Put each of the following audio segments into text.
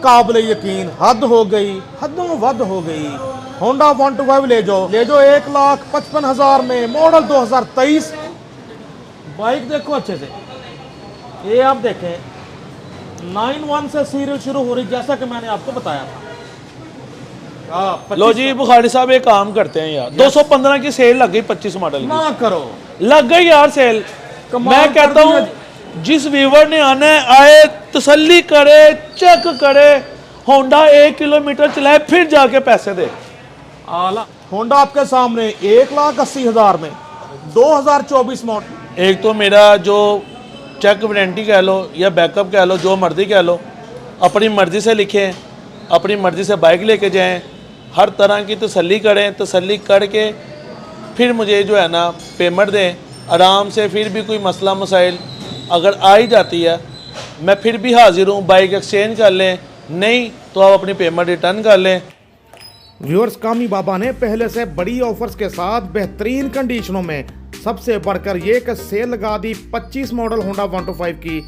काबिल यकीन, हद हो गई, हदों वद हो गई। होंडा 125 ले जाओ 1,55,000 में, मॉडल 2023। बाइक देखो अच्छे से, ये आप देखें 91 से सीरियल शुरू हो रही, जैसा कि मैंने आपको बताया था। लो जी बुखारी साहब एक काम करते हैं यार, 215 की सेल लग गई 25 मॉडल ना करो, लग गई यार सेल। मैं कहता हूँ जिस व्यूवर ने आना है आए, तसल्ली करे, चेक करे, होंडा 1 किलोमीटर चलाए फिर जाके पैसे दे। आला होंडा आपके सामने 1,80,000 में, 2024 मॉडल। एक तो मेरा जो चेक वारंटी कह लो या बैकअप कह लो, जो मर्जी कह लो, अपनी मर्जी से लिखें, अपनी मर्जी से बाइक लेके जाएं, हर तरह की तसल्ली करें, तसल्ली करके फिर मुझे जो है ना पेमेंट दें आराम से। फिर भी कोई मसला मसाइल अगर आ ही जाती है, मैं फिर भी हाजिर हूँ, बाइक एक्सचेंज कर लें, नहीं तो आप अपनी पेमेंट रिटर्न कर लें। व्यूअर्स, कामी बाबा ने पहले से बड़ी ऑफर्स के साथ बेहतरीन कंडीशनों में सबसे बढ़कर ये एक सेल लगा दी 25 मॉडल होंडा 125 की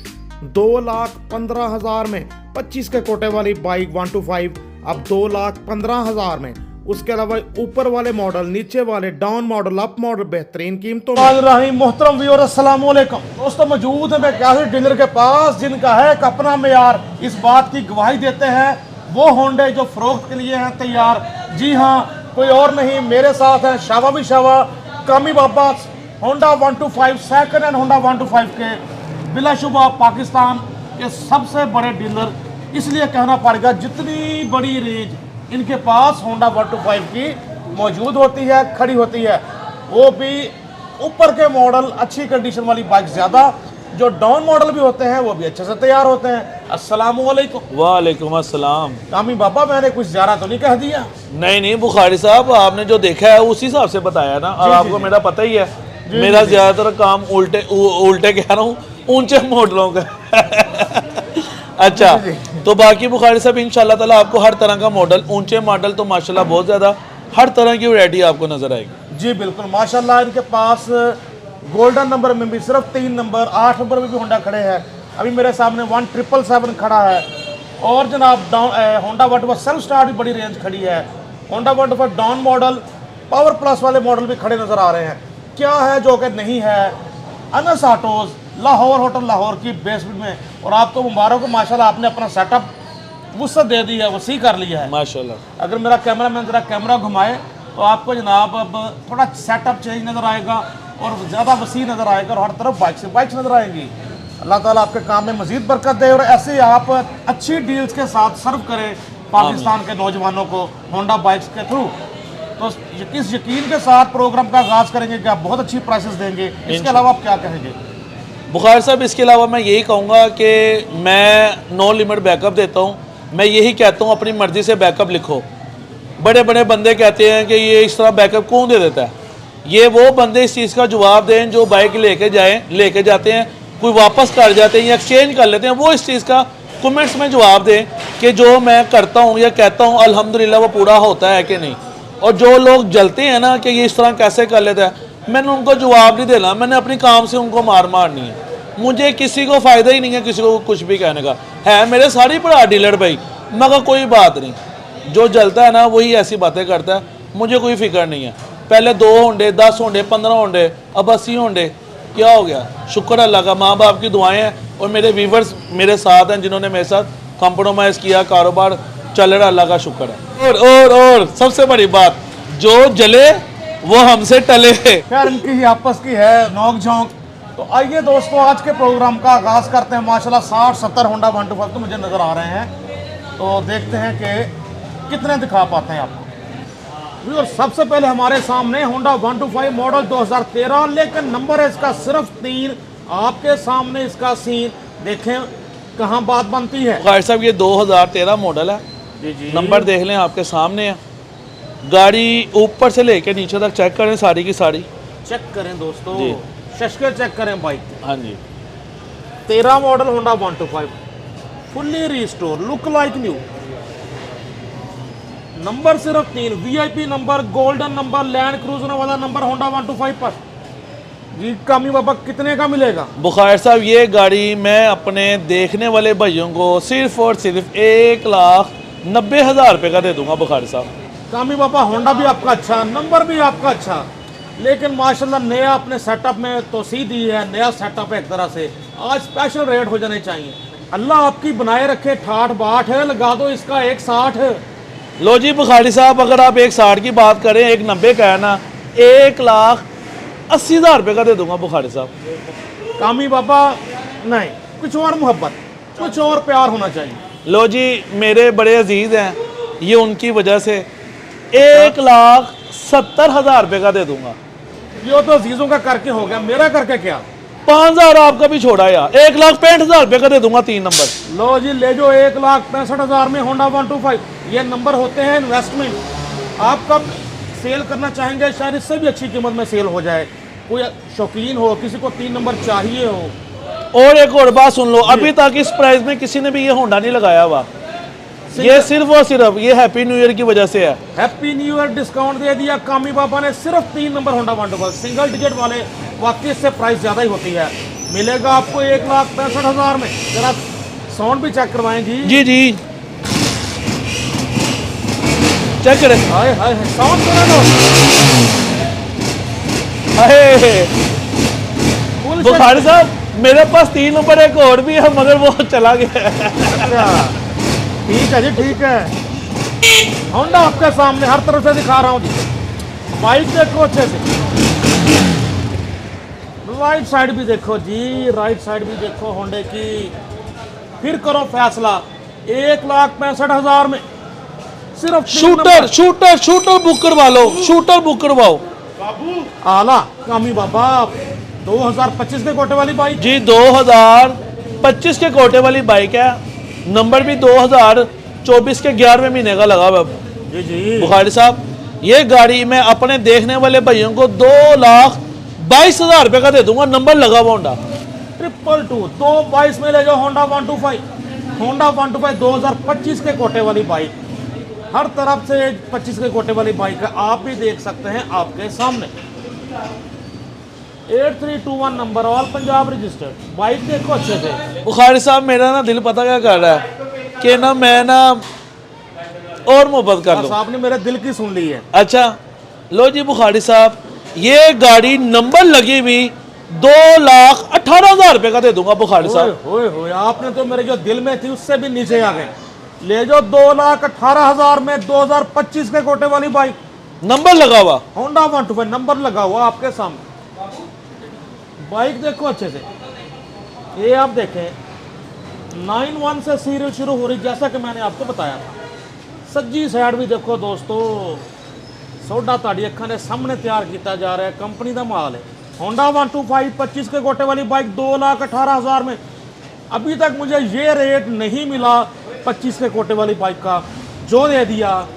2,15,000 में। 25 के कोटे वाली बाइक 125 अब 2,15,000 में। उसके अलावा ऊपर वाले मॉडल, नीचे वाले, डाउन मॉडल, अप मॉडल, बेहतरीन कीमतों में। मोहतरम व्यूअर, अस्सलाम वालेकुम दोस्तों, मौजूद है मैं कैसे डीलर के पास जिनका है एक अपना मेयार, इस बात की गवाही देते हैं वो होंडे जो फरोख्त के लिए हैं तैयार। जी हाँ, कोई और नहीं, मेरे साथ हैं शावा भी शावा, कामी बाबा, होंडा 125 सेकंड हैंड होंडा 125 के बिलाशुबा पाकिस्तान के सबसे बड़े डीलर। इसलिए कहना पड़ेगा जितनी बड़ी रेंज इनके पास होंडा 125 की मौजूद होती है, खड़ी होती है, वो भी ऊपर के मॉडल अच्छी कंडीशन वाली बाइक ज़्यादा, जो डाउन मॉडल भी होते हैं वो भी अच्छे से तैयार होते हैं। अस्सलाम वालेकुम। वालेकुम अस्सलाम। कामी बाबा, मैंने कुछ ज़्यादा तो नहीं कह दिया? नहीं नहीं बुखारी साहब, आपने जो देखा है उसी हिसाब से बताया ना, और आपको मेरा पता ही है मेरा ज़्यादातर काम उल्टे कह रहा हूँ, ऊंचे मॉडलों का। अच्छा, तो बाकी बुखारी साहब इंशाल्लाह ताला आपको हर तरह का मॉडल, ऊंचे मॉडल तो माशाल्लाह बहुत ज़्यादा, हर तरह की वैरायटी आपको नजर आएगी। जी बिल्कुल, माशाल्लाह इनके पास गोल्डन नंबर में भी सिर्फ 3 नंबर, 8 नंबर में भी होंडा खड़े हैं। अभी मेरे सामने 1777 खड़ा है, और जनाब होंडा 125 सेल्फ स्टार्ट भी बड़ी रेंज खड़ी है। Honda 125 down model, power plus वाले मॉडल भी खड़े नज़र आ रहे हैं। क्या है जो कि नहीं है, अनस ऑटोज़ लाहौर, होटल लाहौर की बेसमेंट में, और आपको मुबारक हो माशाल्लाह, आपने अपना सेटअप वसअत दे दी है, वसी कर लिया है माशाल्लाह। अगर मेरा कैमरा मैन ज़रा कैमरा घुमाए तो आपको जनाब अब थोड़ा सेटअप चेंज नज़र आएगा और ज़्यादा वसी नज़र आएगा, और हर तरफ बाइक से बाइक्स नज़र आएंगी। अल्लाह ताला आपके काम में मज़ीद बरकत दे, और ऐसे आप अच्छी डील्स के साथ सर्व करें पाकिस्तान के नौजवानों को होंडा बाइक्स के थ्रू। तो किस यकीन के साथ प्रोग्राम का आगाज़ करेंगे कि आप बहुत अच्छी प्राइसेस देंगे, इसके अलावा आप क्या कहेंगे? बुखार साहब, इसके अलावा मैं यही कहूँगा कि मैं नो लिमिट बैकअप देता हूँ। मैं यही कहता हूँ अपनी मर्ज़ी से बैकअप लिखो। बड़े बड़े बंदे कहते हैं कि ये इस तरह बैकअप कौन दे देता है, ये वो बंदे इस चीज़ का जवाब दें जो बाइक लेके जाते हैं, कोई वापस कर जाते हैं या एक्सचेंज कर लेते हैं, वो इस चीज़ का कमेंट्स में जवाब दें कि जो मैं करता हूँ या कहता हूँ अल्हम्दुलिल्लाह वो पूरा होता है कि नहीं। और जो लोग जलते हैं ना कि ये इस तरह कैसे कर लेता है, मैंने उनको जवाब नहीं देना, मैंने अपनी काम से उनको मार मारनी है। मुझे किसी को फ़ायदा ही नहीं है किसी को कुछ भी कहने का, है मेरे सारी बड़ा डीलर भाई, मगर कोई बात नहीं, जो जलता है ना वही ऐसी बातें करता है, मुझे कोई फिक्र नहीं है। पहले 2 होंडे, 10 होंडे, 15 होंडे, अब 80 होंडे, क्या हो गया? शुक्र अल्लाह का, माँ बाप की दुआएं हैं, और मेरे व्यूवर्स मेरे साथ हैं जिन्होंने मेरे साथ कंप्रोमाइज़ किया, कारोबार चल रहा, अल्लाह का शुक्र है। और सबसे बड़ी बात, जो जले वो हमसे टले। खैर इनकी ही आपस की है नोक झोंक। तो आइए दोस्तों, आज के प्रोग्राम का आगाज़ करते हैं। माशाल्लाह 60-70 होंडा 125 तो मुझे नज़र आ रहे हैं, तो देखते हैं कि कितने दिखा पाते हैं आपको। और सबसे पहले हमारे सामने होंडा 125 मॉडल 2013, लेकिन नंबर है इसका सिर्फ 3। आपके सामने इसका सीन देखें, कहाँ बात बनती है। भाई साहब, ये 2013 मॉडल है, जी। नंबर देख लें, आपके सामने है। गाड़ी ऊपर से लेके नीचे तक चेक करें, सारी की सारी चेक करें दोस्तों, शशके चेक करें बाइक। हाँ जी, 13 model Honda 125 fully restore, look like new. Number सिर्फ 3, VIP number, golden number, land cruiser वाला नंबर होंडा 125 पर। जी कामी बाबा कितने का मिलेगा? बुखारी साहब ये गाड़ी मैं अपने देखने वाले भाइयों को सिर्फ और सिर्फ 1,90,000 रुपये का दे दूंगा बुखारी साहब। कामी बाबा होंडा भी आपका अच्छा, नंबर भी आपका अच्छा, लेकिन माशाल्लाह नया अपने सेटअप में तोसी दी है, नया सेटअप है एक तरह से। आज स्पेशल रेट हो जाने चाहिए। अल्लाह आपकी बनाए रखे, ठाठ बाट है, लगा दो इसका 1,60 है। लो जी बुखारी साहब, अगर आप 1,60 की बात करें, 1,90 का है ना, 1,80,000 रुपये का दे दूंगा बुखारी साहब। कामी बाबा नहीं, कुछ और मोहब्बत, कुछ और प्यार होना चाहिए। लो जी मेरे बड़े अजीज हैं, ये उनकी वजह से 1,70,000 रुपये का दे दूंगा। ये तो अजीजों का करके हो गया, मेरा करके क्या? 5,000 आपका भी छोड़ा यार, 1,65,000 रुपये का दे दूंगा 3 नंबर। लो जी ले जो 1,65,000 में होंडा 125। ये नंबर होते हैं इन्वेस्टमेंट। आप कब सेल करना चाहेंगे, शायद इससे भी अच्छी कीमत में सेल हो जाए। कोई शौकीन हो, किसी को 3 नंबर चाहिए हो। और एक और बात सुन लो, अभी तक इस प्राइस में किसी ने भी ये होंडा नहीं लगाया हुआ। ये सिर्फ और सिर्फ ये हैप्पी न्यू ईयर की वजह से है। हैप्पी न्यू ईयर डिस्काउंट दे दिया कामी बाबा ने, सिर्फ 3 नंबर होंडा 125। सिंगल डिजिट वाले वाकई इससे प्राइस ज़्यादा ही होती है। मिलेगा आपको 1,65,000 में। जरा साउंड भी चेक करवाएं जी। जी जी चेक करें। हाय हाय हाय, साउंड करा दो। अरे फुल बुखारी साहब मेरे पास 3 नंबर एक और भी है, मगर वो चला गया। अच्छा, ठीक है जी, ठीक है। होंडा आपके सामने हर तरफ से दिखा रहा हूँ जी। बाइक देखो अच्छे से, राइट साइड भी देखो जी, राइट साइड भी देखो होंडे की। फिर करो फैसला 1,65,000 में सिर्फ 3 shooter number. Shooter shooter book करवा लो, शूटर बुक करवाओ। आला कामी बाबा 2025 के कोटे वाली बाइक। जी 2025 के कोटे वाली बाइक है, नंबर भी 2024 के 11वें महीने का लगा हुआ है। जी जी बुखारी साहब ये गाड़ी मैं अपने देखने वाले भाइयों को 2,22,000 रुपये का दे दूंगा, नंबर लगा हुआ होंडा। 222 222 में ले जाओ होंडा 125। होंडा 125 2025 के कोटे वाली बाइक, हर तरफ से 25 के कोटे वाली बाइक है। आप भी देख सकते हैं आपके सामने। 8321 number, all Punjab registered. Bike देखो अच्छे से। बुखारी साहब मेरा ना दिल पता क्या कर रहा है कि ना मैं ना और मोहब्बत कर बस लूं। आपने मेरे दिल की सुन ली है। अच्छा लो जी बुखारी साहब, ये गाड़ी नंबर लगी हुई 2,18,000 रुपये का दे दूंगा बुखारी साहब। होए होए, आपने तो मेरे जो दिल में थी उससे भी नीचे आ गए। ले जाओ 2,18,000 में 2025 के कोटे वाली बाइक, नंबर लगा हुआ होंडा 125, नंबर लगा हुआ आपके सामने। बाइक देखो अच्छे से। ये आप देखें 91 से सीरियल शुरू हो रही, जैसा कि मैंने आपको बताया था। सज्जी साइड भी देखो दोस्तों, सोडा ताड़ी अखा ने सामने तैयार किया जा रहा है, कंपनी का माल है। होंडा 125 25 के कोटे वाली बाइक 2,18,000 में। अभी तक मुझे ये रेट नहीं मिला 25 के कोटे वाली बाइक का, जो दे दिया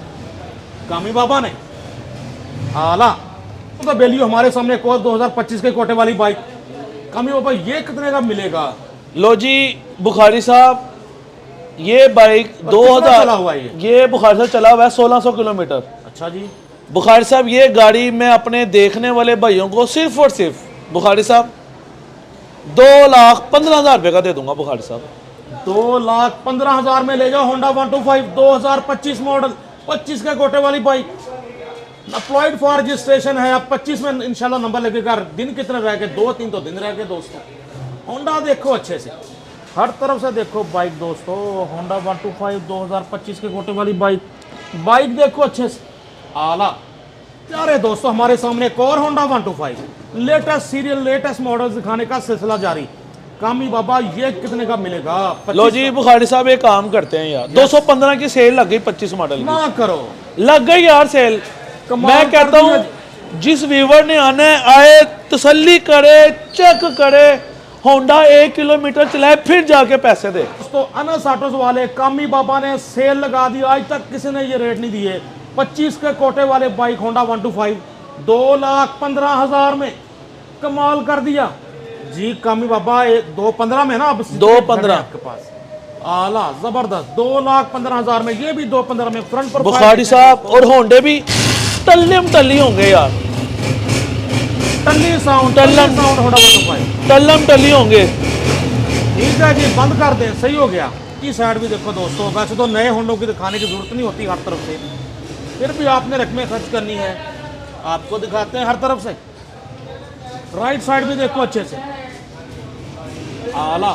कामी बाबा ने। आला तो वैल्यू हमारे सामने एक और 2025 के कोटे वाली बाइक। कामी बाबा ये कितने का मिलेगा? लो जी बुखारी साहब, ये बाइक कितना 2000 चला हुआ है ये बुखारी साहब चला हुआ है 1600 किलोमीटर। अच्छा जी, बुखारी साहब ये गाड़ी मैं अपने देखने वाले भाइयों को सिर्फ और सिर्फ बुखारी साहब 2,15,000 रुपये का दे दूंगा बुखारी साहब। 2,15,000 में ले जाओ होंडा 125 2025 मॉडल, 25 के कोटे वाली बाइक। अप्लॉयड फॉर रजिस्ट्रेशन है। अब 25 में इंशाल्लाह नंबर लगेगा। दिन कितने रह गए? 2-3 तो दिन रह गए दोस्तों। होंडा देखो अच्छे से, हर तरफ से देखो बाइक दोस्तों। होंडा 125 2025 के कोटे वाली बाइक, बाइक देखो अच्छे से। आला प्यारे दोस्तों, हमारे सामने एक और Honda 125 latest serial, latest model दिखाने का सिलसिला जारी। कामी बाबा ये कितने का मिलेगा? लो जी बुखारी साहब एक काम करते हैं यार, 215 की सेल लग गई 25 मॉडल की। ना करो, लग गई यार सेल। कमाल मैं कर कहता दिया। हूँ जिस व्यूवर ने आना है आए, तसल्ली करे, चेक करे, होंडा 1 किलोमीटर चलाए, फिर जाके पैसे दे। दोस्तों अनस ऑटोज वाले कामी बाबा ने सेल लगा दी। आज तक किसी ने ये रेट नहीं दिए। 25 के कोटे वाले बाइक होंडा 125 2,15,000 में, कमाल कर दिया जी कामी बाबा। 2,15 में ना, अब 2,15 आपके पास। आला जबरदस्त 2,15,000 में, ये भी 2,15 में फ्रंट पर बुखारी साहब और होंडे भी टल्ली होंगे यार। टल्ली साउंड टल्लम होंडा 125 टल्लम टल्ली होंगे। ठीक है जी, बंद कर दें, सही हो गया। की साइड भी देखो दोस्तों, वैसे तो नए होंडों की दिखाने की जरूरत नहीं होती हर तरफ से, फिर भी आपने रकमें खर्च करनी है, आपको दिखाते हैं हर तरफ से। राइट साइड भी देखो अच्छे से, आला।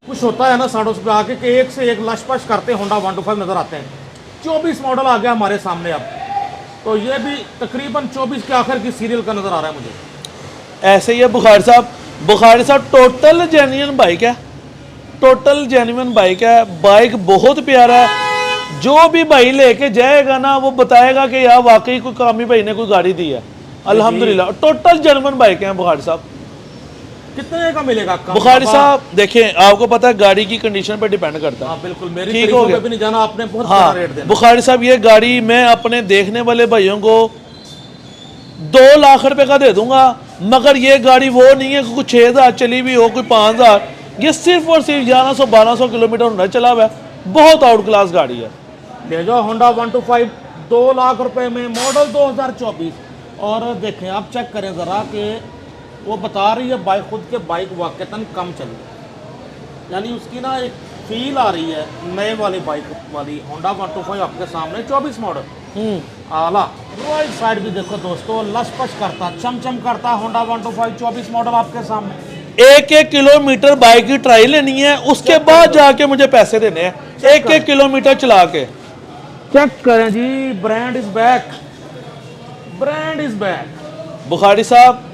कुछ होता है ना साड़ों पे आके कि एक से एक लशपश करते होंडा 125 नजर आते हैं। 24 मॉडल आ गया हमारे सामने अब, तो ये भी तकरीबन 24 के आखिर की सीरियल का नजर आ रहा है मुझे। ऐसे ही है बुखारी साहब टोटल जेन्युइन बाइक है, टोटल जेन्युइन बाइक है। बाइक बहुत प्यारा है, जो भी भाई लेके जाएगा ना वो बताएगा कि यार वाकई कोई कामी भाई ने कोई गाड़ी दी है। अल्हम्दुलिल्लाह टोटल जेन्युइन बाइक है बुखारी साहब। कितने का मिलेगा बुखारी साहब देखें, आपको पता है गाड़ी की कंडीशन पर डिपेंड करता है। हाँ बिल्कुल, मेरी ठीक हो तरीकों गया। पे भी नहीं जाना, आपने बहुत हाँ बड़ा रेट देना। बुखारी साहब ये गाड़ी मैं अपने देखने वाले भाइयों को 2 लाख रुपए का दे दूंगा, मगर ये गाड़ी वो नहीं है कि कुछ 6,000 चली भी हो, कोई 5,000। ये सिर्फ और सिर्फ 1100-1200 किलोमीटर होना चला हुआ है, बहुत आउट क्लास गाड़ी है। ले जाओ होंडा 125 2 लाख रुपए में, मॉडल 2024। और देखें आप चेक करें ज़रा कि वो बता रही है बाइक खुद के बाइक वाकईतन कम चली, यानी उसकी ना एक फील आ रही है नए वाली बाइक वाली। होंडा 125 आपके सामने 24 मॉडल आला। राइट साइड भी देखो दोस्तों, लशपश करता, चमचम करता होंडा 125 24 मॉडल आपके सामने। 1-1 किलोमीटर बाइक की ट्राई लेनी है, उसके बाद जाके मुझे पैसे देने हैं। 1-1 किलोमीटर चला के चेक करें जी, brand is back, brand is back. Bukhari साहब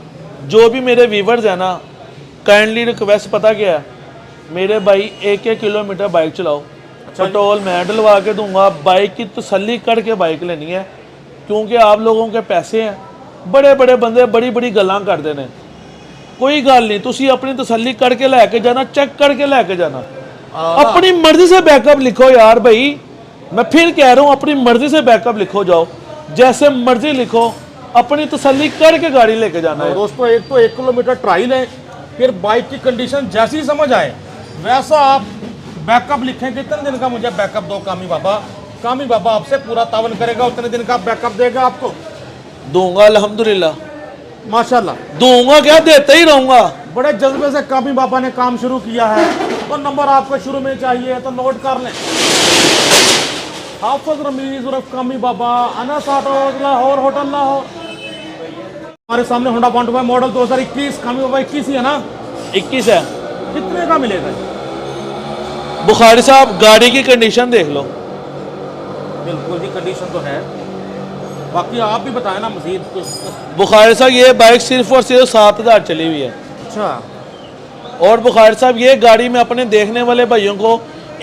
जो भी मेरे व्यूवर्स हैं ना, काइंडली रिक्वेस्ट पता क्या है, मेरे भाई 1-1 किलोमीटर बाइक चलाओ। पेट्रोल मैं डलवा के दूंगा, बाइक की तसल्ली करके बाइक लेनी है, क्योंकि आप लोगों के पैसे हैं। बड़े बड़े बंदे बड़ी बड़ी गल्लां करते हैं, कोई गल नहीं, तुसी अपनी तसल्ली करके लैके जाना, चेक करके लैके जाना। अपनी मर्जी से बैकअप लिखो यार भाई, मैं फिर कह रहा हूँ अपनी मर्जी से बैकअप लिखो, जाओ जैसे मर्जी लिखो, अपनी तसल्ली करके गाड़ी लेके जाना है। दोस्तों एक तो 1 किलोमीटर ट्राई लें, फिर बाइक की कंडीशन जैसी समझ आए वैसा आप बैकअप लिखें। कितने दिन का मुझे बैकअप दो कामी बाबा आपसे पूरा तावन करेगा, उतने दिन का बैकअप देगा आपको। दूंगा अल्हम्दुलिल्लाह, माशाल्लाह दूंगा क्या, देते ही रहूंगा। बड़े जज्बे से कामी बाबा ने काम शुरू किया है, तो नंबर आपको शुरू में चाहिए तो नोट कर लें। हाफिज रमीज उर्फ कामी बाबा, अनस ऑटोज लाहौर, होटल लाहौर। हमारे सामने होंडा 125 मॉडल 2021, कामी बाबा 21 ही है ना? 21 है। कितने का मिलेगा? बुखारी साहब गाड़ी की कंडीशन देख लो। बिल्कुल जी, कंडीशन तो है, बाकी आप भी बताएं ना मजीद कुछ। बुखारी साहब ये बाइक सिर्फ और सिर्फ 7,000 चली हुई है। अच्छा, और बुखारी साहब ये गाड़ी मैं अपने देखने वाले भाइयों को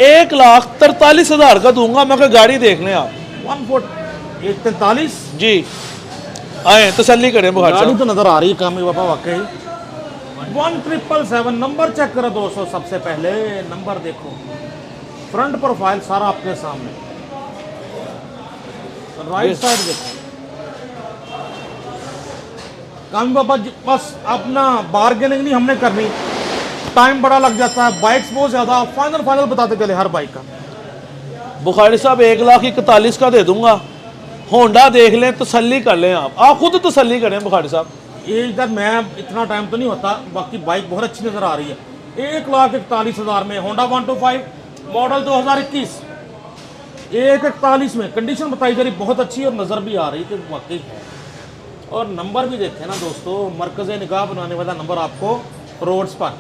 1,43,000 का दूंगा, मगर गाड़ी देख लें आप। 143 जी आए तसल्ली करें बुखारी गाड़ी साहब। तो नजर आ रही है कामी बाबा वाकई। 1777 नंबर चेक करो दोस्तों, सबसे पहले नंबर देखो, फ्रंट प्रोफाइल सारा आपके सामने, राइट साइड देखो। कामी बाबा बस अपना बार्गेनिंग नहीं हमने करनी, टाइम बड़ा लग जाता है, बाइक्स बहुत ज्यादा, फाइनल बताते चले हर बाइक का। बुखारी साहब 1,41,000 का दे दूंगा, होंडा देख लें, तसल्ली कर लें, आप खुद तसल्ली करें बुखारी साहब। ये इधर मैं इतना टाइम तो नहीं होता, बाकी बाइक बहुत अच्छी नजर आ रही है। 1,41,000 में होंडा 125 मॉडल 2021, 1,41 में कंडीशन बताई जा रही बहुत अच्छी और नज़र भी आ रही कि वाकई है। और नंबर भी देखें ना दोस्तों, मरकज़ निगाह बनाने वाला नंबर आपको रोड्स पर।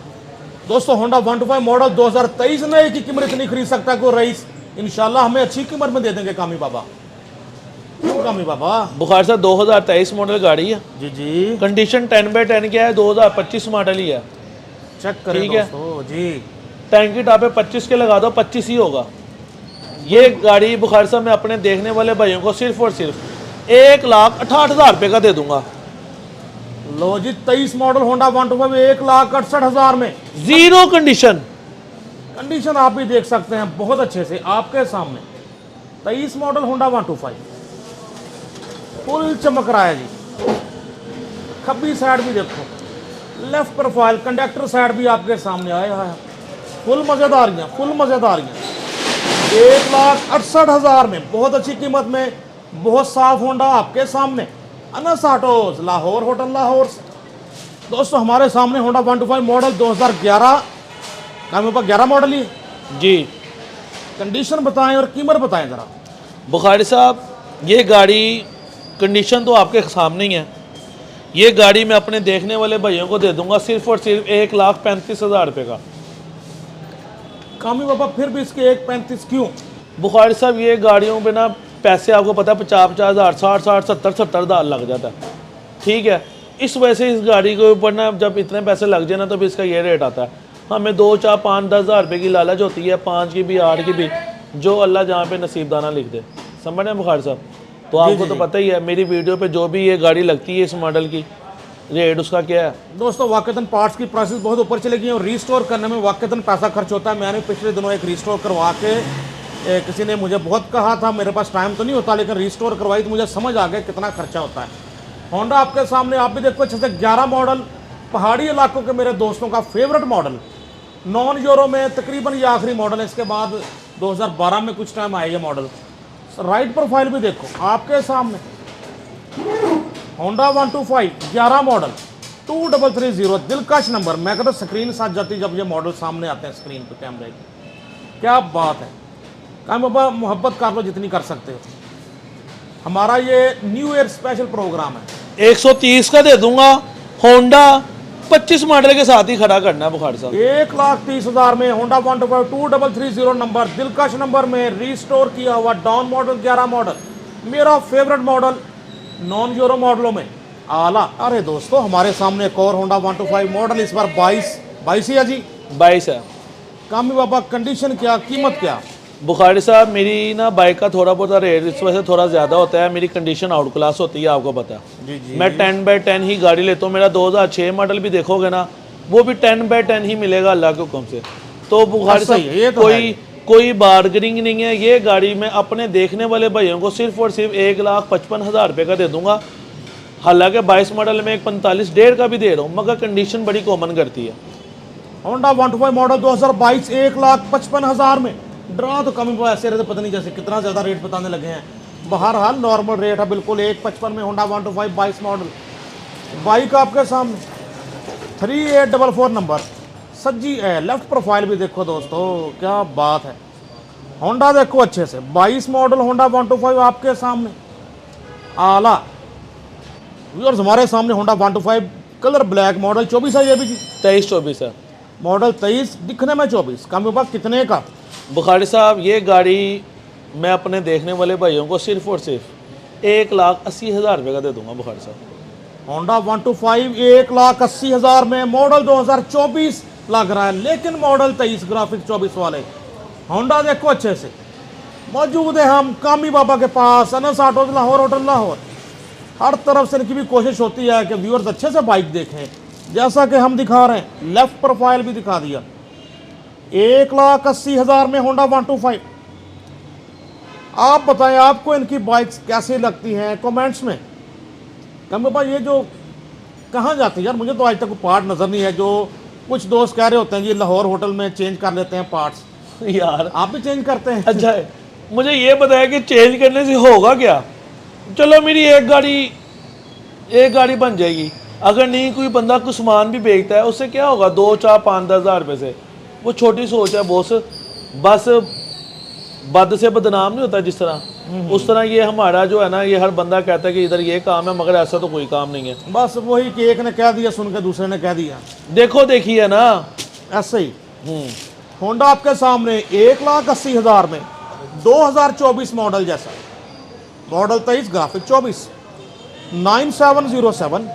दोस्तों होंडा 125 मॉडल 2023 में एक ही कीमत इतनी खरीद सकता है कोई रईस, इंशाल्लाह हमें अच्छी कीमत में दे देंगे कामी बाबा। क्यों कामी बाबा? बुखारी साहब 2023 मॉडल गाड़ी है जी जी, कंडीशन 10/10 क्या है, 2025 मॉडल ही है। चेक करें ठीक है। दोस्तों जी। टैंकी टापे 25 के लगा दो, 25 ही होगा। ये गाड़ी बुखारी साहब मैं अपने देखने वाले भाइयों को सिर्फ और सिर्फ 1,68,000 रुपये का दे दूंगा। लो जी, 23 मॉडल होंडा 125 1,68,000 में, जीरो कंडीशन। कंडीशन आप भी देख सकते हैं बहुत अच्छे से आपके सामने। 23 मॉडल होंडा 125 फुल चमक रहा है जी। खब्बी साइड भी देखो, लेफ्ट प्रोफाइल, कंडक्टर साइड भी आपके सामने आया है, फुल मजेदारियाँ, फुल मजेदारियाँ। 1,68,000 में बहुत अच्छी कीमत में बहुत साफ होंडा आपके सामने। Anas autos Lahore, hotel Lahore. दोस्तों हमारे सामने होंडा 125 मॉडल 2011 का, मेरे पास 11 मॉडल ही है। जी कंडीशन बताएं और कीमत बताएं ज़रा। बुखारी साहब, ये गाड़ी कंडीशन तो आपके सामने ही है। ये गाड़ी मैं अपने देखने वाले भाइयों को दे दूंगा सिर्फ और सिर्फ 1,35,000 रुपये का। कामी बाबा फिर भी इसके 1,35 क्यों? बुखारी साहब, ये गाड़ियों पे ना पैसे आपको पता है 50-50 हज़ार, 60-60, 70-70 हज़ार लग जाता है, ठीक है। इस वजह से इस गाड़ी के ऊपर ना जब इतने पैसे लग जाए ना तो भी इसका ये रेट आता है। हमें 2, 4, 5, 10 हज़ार रुपये की लालच होती है, 5 की भी, 8 की भी, जो अल्लाह जहाँ पे नसीबदाना लिख दे। समझ रहे हैं बुखारी साहब? तो आपको तो पता ही है मेरी वीडियो पे जो भी ये गाड़ी लगती है इस मॉडल की, रेट उसका क्या है। दोस्तों वाकईतन पार्ट्स की प्राइसेस बहुत ऊपर चली गई हैं और रीस्टोर करने में वाकईतन पैसा खर्च होता है। मैंने पिछले दिनों एक रीस्टोर करवा के किसी ने मुझे बहुत कहा था, मेरे पास टाइम तो नहीं होता, लेकिन रीस्टोर करवाई तो मुझे समझ आ गया कितना खर्चा होता है। होंडा आपके सामने, आप भी देखो अच्छे से 11 मॉडल, पहाड़ी इलाकों के मेरे दोस्तों का फेवरेट मॉडल, नॉन यूरो में तकरीबन ये आखिरी मॉडल है। इसके बाद 2012 में कुछ टाइम आएगा मॉडल। राइट प्रोफाइल भी देखो आपके सामने, होंडा 125 11 मॉडल 2330, दिलकश नंबर। मैं कहता स्क्रीन साथ जाती जब ये मॉडल सामने आते हैं स्क्रीन पे कैमरे की, क्या बात है। काम बाबा मोहब्बत कर लो जितनी कर सकते हो। हमारा ये न्यू ईयर स्पेशल प्रोग्राम है। 130 का दे दूंगा। होंडा 25 मॉडल के साथ ही खड़ा करना है बुखारी साहब। 1,30,000 में होंडा 125 2330 नंबर, दिलकश नंबर में रिस्टोर किया हुआ डाउन मॉडल 11 मॉडल, मेरा फेवरेट मॉडल नॉन यूरो मॉडलों में आला। अरे दोस्तों हमारे सामने एक और होंडा 125 मॉडल, इस बार 22 ही है जी। 22 है। कामी बाबा कंडीशन क्या, कीमत क्या? बुखारी साहब, मेरी ना बाइक का थोड़ा बहुत रेट इस वजह से थोड़ा ज़्यादा होता है, मेरी कंडीशन आउट क्लास होती है, आपको पता है। जी जी। मैं 10/10 ही गाड़ी लेता हूँ। मेरा 2006 मॉडल भी देखोगे ना, वो भी 10/10 ही मिलेगा अल्लाह के हुक्म से। तो बुखारी सही है, ये साहब तो कोई बार्गेनिंग नहीं है। ये गाड़ी मैं अपने देखने वाले भाइयों को सिर्फ और सिर्फ 1,55,000 रुपये का दे दूंगा। हालांकि 22 मॉडल में एक 45.5 का भी दे रहा हूँ, मगर कंडीशन बड़ी कॉमन करती है। होंडा 125 मॉडल 2022 1,55,000 में। डरा तो कमी ऐसे रहते, पता नहीं जैसे कितना ज़्यादा रेट बताने लगे हैं। बहरहाल नॉर्मल रेट है बिल्कुल 1,55 में होंडा 125 22 मॉडल। बाइक आपके सामने 3844 नंबर, सज्जी है। लेफ्ट प्रोफाइल भी देखो दोस्तों, क्या बात है। होंडा देखो अच्छे से, 22 मॉडल होंडा 125 आपके सामने आला। व्यूअर्स हमारे सामने होंडा 125 कलर ब्लैक मॉडल 24 है, ये भी 23-24 है मॉडल 23, दिखने में 24। कम पास कितने का? बुखारी साहब, ये गाड़ी मैं अपने देखने वाले भाइयों को सिर्फ और सिर्फ 1,80,000 रुपये का दे दूंगा बुखारी साहब। होंडा 125 1,80,000 में, मॉडल 2024 लग रहा है, लेकिन मॉडल 23 ग्राफिक 24 वाले। होंडा देखो अच्छे से। मौजूद है हम कामी बाबा के पास, अनस ऑटो लाहौर, होटल लाहौर। हर तरफ से इनकी भी कोशिश होती है कि व्यूअर्स अच्छे से बाइक देखें, जैसा कि हम दिखा रहे हैं। लेफ्ट प्रोफाइल भी दिखा दिया। 1,80,000 में होंडा 125। आप बताएं आपको इनकी बाइक्स कैसी लगती हैं कमेंट्स में। कम बाबा ये जो कहाँ जाती है यार, मुझे तो आज तक पार्ट नज़र नहीं है। जो कुछ दोस्त कह रहे होते हैं जी लाहौर होटल में चेंज कर लेते हैं पार्ट्स, यार आप भी चेंज करते हैं? अच्छा है, मुझे ये बताया कि चेंज करने से होगा क्या? चलो मेरी एक गाड़ी बन जाएगी। अगर नहीं कोई बंदा कुछ सामान भी बेचता है, उससे क्या होगा 2, 4, 5, 10 हज़ार रुपये से। वो छोटी सोच है बॉस। बस बद से बदनाम नहीं होता जिस तरह, उस तरह ये हमारा जो है ना, ये हर बंदा कहता है कि इधर ये काम है, मगर ऐसा तो कोई काम नहीं है। बस वही कि एक ने कह दिया सुन के दूसरे ने कह दिया। देखो देखिए ना, ऐसे ही होंडा आपके सामने 1,80,000 में 2024 मॉडल जैसा, मॉडल 23 ग्राफिक 24 9707,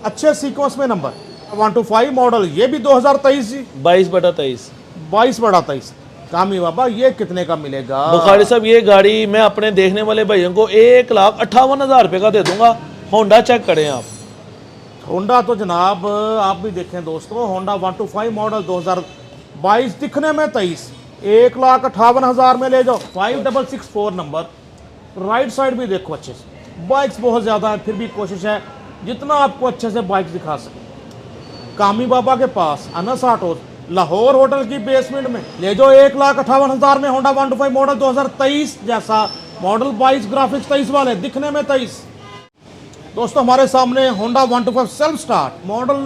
अच्छे सीक्वेंस में नंबर। 125 मॉडल ये भी 2023 जी, 22/23। 22/23। कामी बाबा ये कितने का मिलेगा? बुखारी साहब, ये गाड़ी मैं अपने देखने वाले भाइयों को 1,58,000 रुपये का दे दूंगा। होंडा चेक करें आप। होंडा तो जनाब आप भी देखें दोस्तों, होंडा 125 मॉडल 2022, दिखने में 23, 1,58,000 में ले जाओ। 5664 नंबर। राइट साइड भी देखो अच्छे से। बाइक्स बहुत ज़्यादा है, फिर भी कोशिश है जितना आपको अच्छे से बाइक दिखा सके। कामी बाबा के पास अनस ऑटो लाहौर होटल की बेसमेंट में ले जाओ। 1,58,000 में होंडा 125 मॉडल 2023 जैसा, मॉडल 22 ग्राफिक्स 23 वाले, दिखने में 23। दोस्तों हमारे सामने होंडा 125 सेल्फ स्टार्ट मॉडल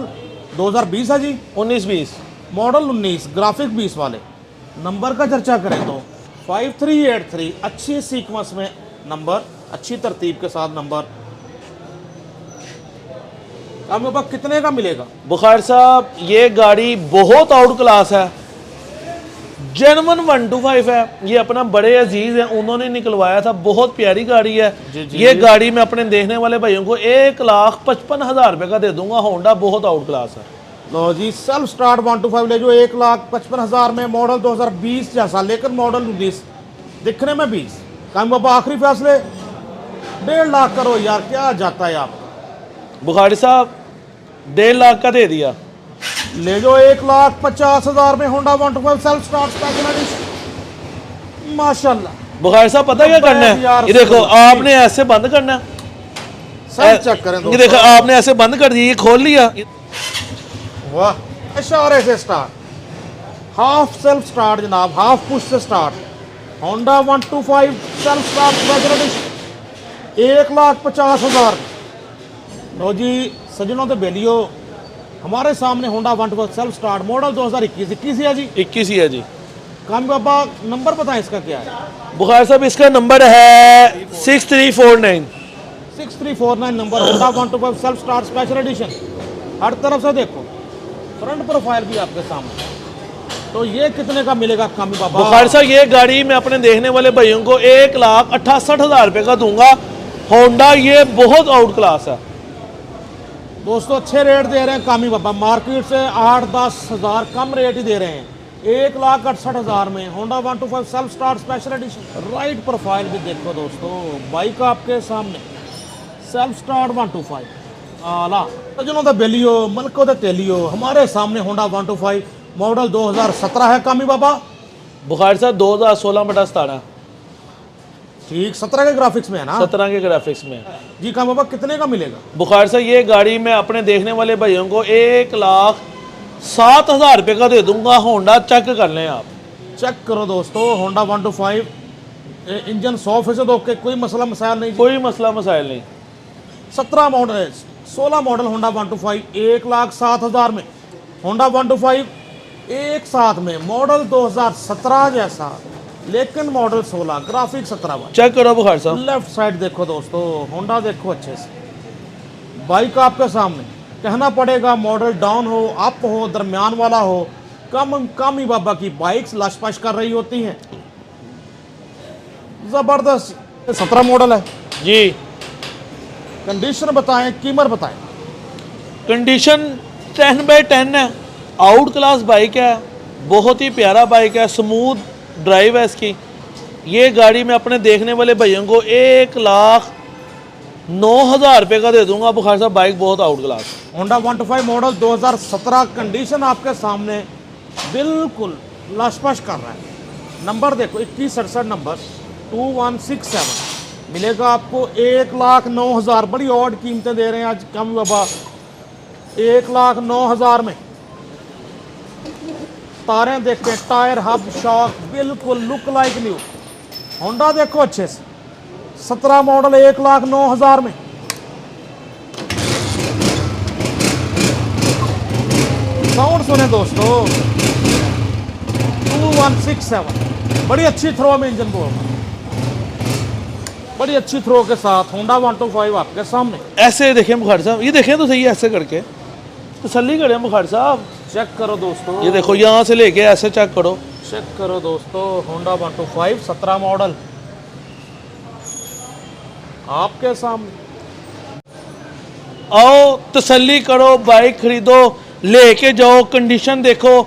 2020 है जी, 19-20 मॉडल 19, ग्राफिक 20 वाले। नंबर का चर्चा करें तो 5383, अच्छी सीक्वेंस में नंबर, अच्छी तरतीब के साथ नंबर। अब मेरे पास कितने का मिलेगा? बुखार साहब ये गाड़ी बहुत आउट क्लास है, जेनवन 125 है। ये अपना बड़े अजीज है, उन्होंने निकलवाया था, बहुत प्यारी गाड़ी है। ये गाड़ी मैं अपने देखने वाले भाइयों को 1,55,000 रुपये का दे दूंगा। होंडा बहुत आउट क्लास है। लो जी, सेल्फ स्टार्ट 125 ले जो 1,55,000 में, मॉडल 2020 जैसा, लेकिन मॉडल 19, दिखने में 20। काम बाबा आखिरी फैसले 1.5 लाख करो यार, क्या जाता है आप? बुखारी साहब 1.5 लाख का दे दिया। ले जो 1,50,000 में Honda 125 self start special addition, माशाल्लाह। बुखारी साहब पता क्या करना है, ये देखो आपने ऐसे बंद करना है, सब चेक करें ये देखो आपने ऐसे बंद कर दिया, ये खोल लिया, वाह, इशारे से स्टार्ट, हाफ सेल्फ स्टार्ट जनाब, हाफ पुश से start. Honda 125 self start special addition 1,50,000। लो जी सजनों तो बेलियो, हमारे सामने होंडा 125 सेल्फ स्टार्ट मॉडल 2021, 21 है जी, 21 ही है जी। काम बाबा नंबर बताएं इसका क्या है? बुखारी साहब इसका नंबर है 6349। 6349 number, Honda 125 self start special edition. हर तरफ से देखो, फ्रंट प्रोफाइल भी आपके सामने। तो ये कितने का मिलेगा कामी बाबा? बुखारी साहब ये गाड़ी मैं अपने देखने वाले भाइयों को 1,68,000 रुपये का दूंगा। होंडा ये बहुत आउट क्लास है दोस्तों, अच्छे रेट दे रहे हैं कामी बाबा, मार्केट से 8-10 हज़ार कम रेट ही दे रहे हैं। 1,68,000 में Honda 125 self start special addition. Right profile भी देखो दोस्तों, बाइक आपके सामने, सेल्फ स्टार्ट 125 आला सजनों दा बेलियो, मलको दा तेलियो। हमारे सामने होंडा 125 मॉडल 2017 है कामी बाबा। बुखारी साहब 2016/17 ठीक, 17 के ग्राफिक्स में है ना? 17 के ग्राफिक्स में जी कामी बाबा कितने का मिलेगा? बुखारी साहब ये गाड़ी मैं अपने देखने वाले भाइयों को 1,07,000 रुपये का दे दूंगा। होंडा चेक कर लें आप, चेक करो दोस्तों, होंडा 125 इंजन 100% ओके, कोई मसला मसाइल नहीं। कोई मसला मसाइल नहीं। 17 मॉडल, 16 मॉडल होंडा 125 1,07,000 में। होंडा 125 एक साथ में मॉडल 2017 जैसा, लेकिन मॉडल 16, ग्राफिक 17। चेक करो बुखारी साहब, लेफ्ट साइड देखो दोस्तों, होंडा देखो अच्छे से, बाइक आपके सामने। कहना पड़ेगा मॉडल डाउन हो, अप हो, दरमियान वाला हो, कम ही बाबा की बाइक्स लशपश कर रही होती हैं। जबरदस्त 17 मॉडल है जी। कंडीशन बताएं, कीमत बताएं। कंडीशन 10/10 है, आउट क्लास बाइक है, बहुत ही प्यारा बाइक है, स्मूथ ड्राइव है इसकी। ये गाड़ी मैं अपने देखने वाले भाइयों को 1,09,000 रुपये का दे दूंगा। बुखारी साहब बाइक बहुत out class. Honda 125 model 2017, condition आपके सामने, बिल्कुल लशपश कर रहा है। नंबर देखो 2167 नंबर 2167 मिलेगा आपको 1,09,000। बड़ी ऑड कीमतें दे रहे हैं आज कम बाबा, 1,09,000 में। तारें देखते हैं, टायर, हब, शॉक बिल्कुल लुक लाइक न्यू। होंडा देखो अच्छे से, 17 मॉडल 1,09,000 में। साउंड सुने दोस्तों, 2167, बड़ी अच्छी थ्रो में इंजन बोल, बड़ी अच्छी थ्रो के साथ होंडा 125 आपके सामने। ऐसे देखें बुखारी साहब, ये देखें तो सही, ऐसे करके तसल्ली करें बुखारी साहब। चेक करो दोस्तों, ये देखो यहाँ से लेके ऐसे चेक करो, चेक करो दोस्तों, होंडा 125 17 मॉडल आपके सामने। आओ तसल्ली करो, बाइक खरीदो, लेके जाओ, कंडीशन देखो,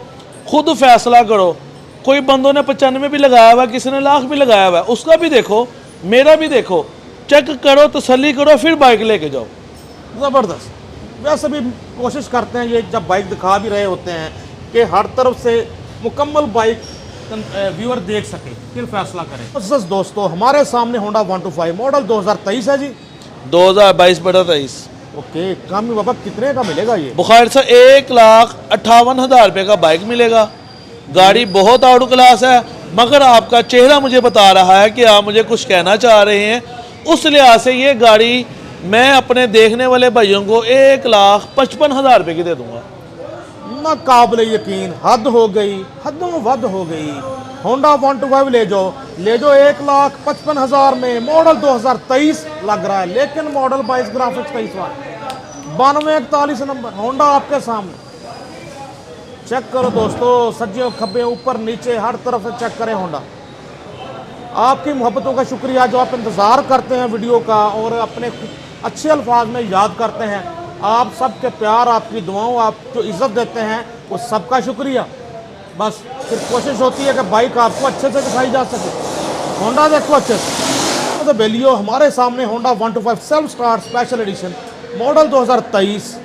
खुद फैसला करो। कोई बंदों ने 95 भी लगाया हुआ है, किसी ने लाख भी लगाया हुआ है, उसका भी देखो, मेरा भी देखो, चेक करो, तसल्ली करो, फिर बाइक लेके जाओ। ज़बरदस्त। वैसे भी कोशिश करते हैं, ये जब बाइक दिखा भी रहे होते हैं, कि हर तरफ से मुकम्मल बाइक व्यूअर देख सके, फिर फैसला करें। बस दोस्तों, हमारे सामने होंडा 125 मॉडल 2023 है जी, 2022/23। ओके, काम बाबा कितने का मिलेगा ये? बुखारी से 1,58,000 रुपये का बाइक मिलेगा। गाड़ी बहुत आउट क्लास है, मगर आपका चेहरा मुझे बता रहा है कि आप मुझे कुछ कहना चाह रहे हैं। उस लिहाज से ये गाड़ी मैं अपने देखने वाले भाइयों को 1,55,000 रुपये की दे दूंगा। ना काबिल यकीन, हद हो गई, हदों वद हो गई। होंडा 125 ले जाओ 1,55,000 में, मॉडल 2023 लग रहा है, लेकिन मॉडल 22 ग्राफिक्स 23 वाला 9241 नंबर होंडा आपके सामने। चेक करो दोस्तों, सज्जे खब्बे ऊपर नीचे हर तरफ से चेक करें होंडा। आपकी मोहब्बतों का शुक्रिया जो आप इंतज़ार करते हैं वीडियो का और अपने अच्छे अल्फाज में याद करते हैं। आप सबके प्यार, आपकी दुआओं, आप जो इज़्ज़त देते हैं वो सबका शुक्रिया। बस फिर कोशिश होती है कि बाइक आपको अच्छे से दिखाई जा सके। होंडा देखो अच्छे से तो बेलियो हमारे सामने Honda 125 self start special edition model 2023।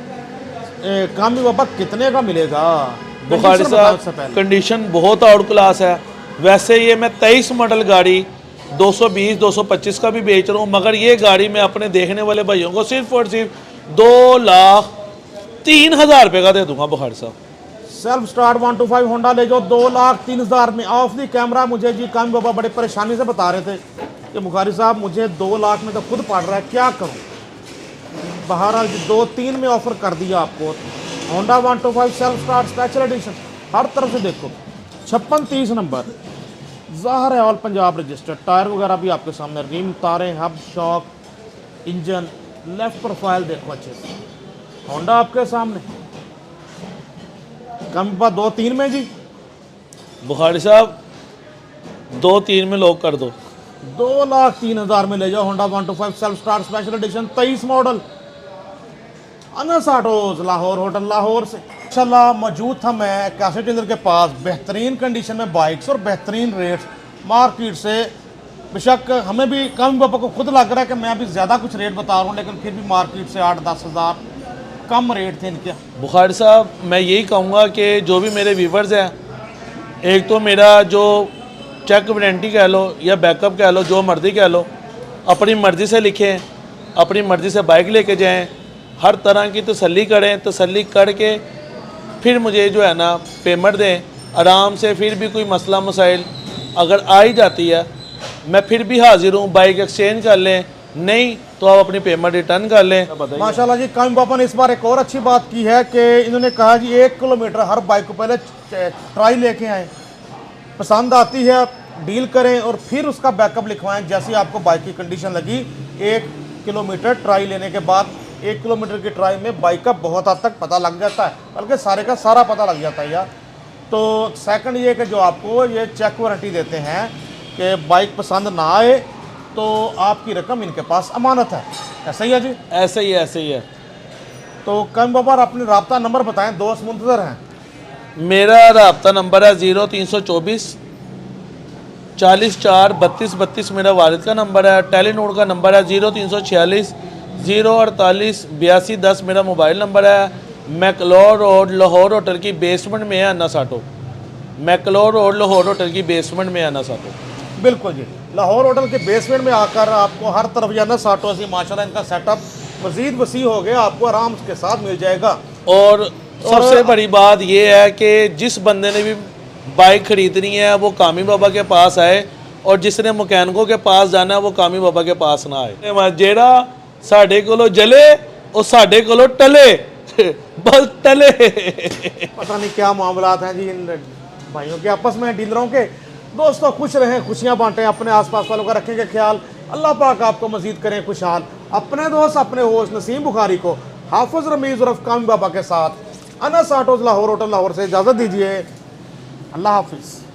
कामी बाबा कितने का मिलेगा? बुखारी कंडीशन बताओ इससे साहब पहले। कंडीशन बहुत आउट क्लास है। वैसे ये मैं 23 मॉडल गाड़ी 220-225 का भी बेच रहा हूँ, मगर ये गाड़ी मैं अपने देखने वाले भाइयों को सिर्फ और सिर्फ 2,03,000 रुपये का दे दूंगा। बुखारी साहब सेल्फ स्टार्ट 125 होंडा ले जाओ 2,03,000 में। ऑफ दी कैमरा मुझे जी कामी बाबा बड़े परेशानी से बता रहे थे कि बुखारी साहब मुझे 2 लाख में तो खुद पड़ रहा है, क्या करूँ। बहरहाल 2-3 में ऑफर कर दिया आपको। Honda 125 self start special edition, हर तरफ से देखो 5630 नंबर, ज़ाहिर है ऑल पंजाब रजिस्टर्ड। टायर वगैरह भी आपके सामने, रिम, तारें, hub, shock, engine, left profile देखो अच्छे से। होंडा आपके सामने कम पर 2-3 में जी। बुखारी साहब 2-3 में लोग कर दो। 2,03,000 में ले जाओ Honda 125 self start special addition 23 model. Anas autos Lahore hotel Lahore से इंशाल्लाह मौजूद था मैं कैसेट डीलर के पास। बेहतरीन कंडीशन में बाइक्स और बेहतरीन रेट्स मार्केट से। बेशक हमें भी कम बाबा को खुद लग रहा है कि मैं अभी ज़्यादा कुछ रेट बता रहा हूँ, लेकिन फिर भी मार्केट से 8-10 हज़ार कम रेट थे इनके। बुखारी साहब मैं यही कहूँगा कि जो भी मेरे व्यूवर्स हैं, एक तो मेरा जो चेक वारंटी कह लो या बैकअप कह लो, जो मर्ज़ी कह लो, अपनी मर्ज़ी से लिखें, अपनी मर्ज़ी से बाइक लेके जाएं, हर तरह की तसल्ली करें, तसल्ली करके फिर मुझे जो है ना पेमेंट दें आराम से। फिर भी कोई मसला मसाइल अगर आ ही जाती है, मैं फिर भी हाजिर हूँ, बाइक एक्सचेंज कर लें, नहीं तो आप अपनी पेमेंट रिटर्न कर लें। माशाल्लाह जी कामी बाबा ने इस बार एक और अच्छी बात की है कि इन्होंने कहा जी 1 किलोमीटर हर बाइक को पहले ट्राई लेके आएँ, पसंद आती है डील करें और फिर उसका बैकअप लिखवाएं। जैसी आपको बाइक की कंडीशन लगी 1 किलोमीटर ट्राई लेने के बाद 1 किलोमीटर की ट्राई में बाइक का बहुत हद तक पता लग जाता है, बल्कि सारे का सारा पता लग जाता है यार। तो सेकंड ये कि जो आपको ये चेक वारंटी देते हैं कि बाइक पसंद ना आए तो आपकी रकम इनके पास अमानत है। ऐसा ही है जी? ऐसे ही ऐसे ही है। तो कम बाबर अपने राब्ता नंबर बताएं, दोस्त मुंतजर हैं। मेरा राब्ता नंबर है 0324 44 32 32 मेरा वालिद का नंबर है। टेलीनोड का नंबर है 0346 048 82 10 मेरा मोबाइल नंबर है। मैकलोर रोड लाहौर होटल की बेसमेंट में है Anas auto. McLeod road Lahore hotel की बेसमेंट में है अनस ऑटो। बिल्कुल जी, लाहौर होटल के बेसमेंट में आकर आपको हर तरफ या अनस ऑटो से माशाल्लाह इनका सेटअप मज़ीद वसी हो गया, आपको आराम के साथ मिल जाएगा। और सबसे बड़ी बात यह है कि जिस बंदे ने भी बाइक ख़रीदनी है वो कामी बाबा के पास आए, और जिसने मकैनिकों के पास जाना है वो कामी बाबा के पास ना आए। जेड़ा साढ़े कोलों जले और साढ़े कोलों टले बस टले। पता नहीं क्या मामलात हैं जी इन भाइयों के आपस में, डीलरों के। दोस्तों खुश रहें, खुशियाँ बांटें, अपने आसपास वालों का रखेंगे ख्याल। अल्लाह पाक आपको मजीद करें खुशहाल। अपने दोस्त अपने होस्ट नसीम बुखारी को हाफिज़ रमीज़ उर्फ कामी बाबा के साथ अनस ऑटोज़ लाहौर होटल लाहौर से इजाज़त दीजिए। अल्लाह हाफिज़।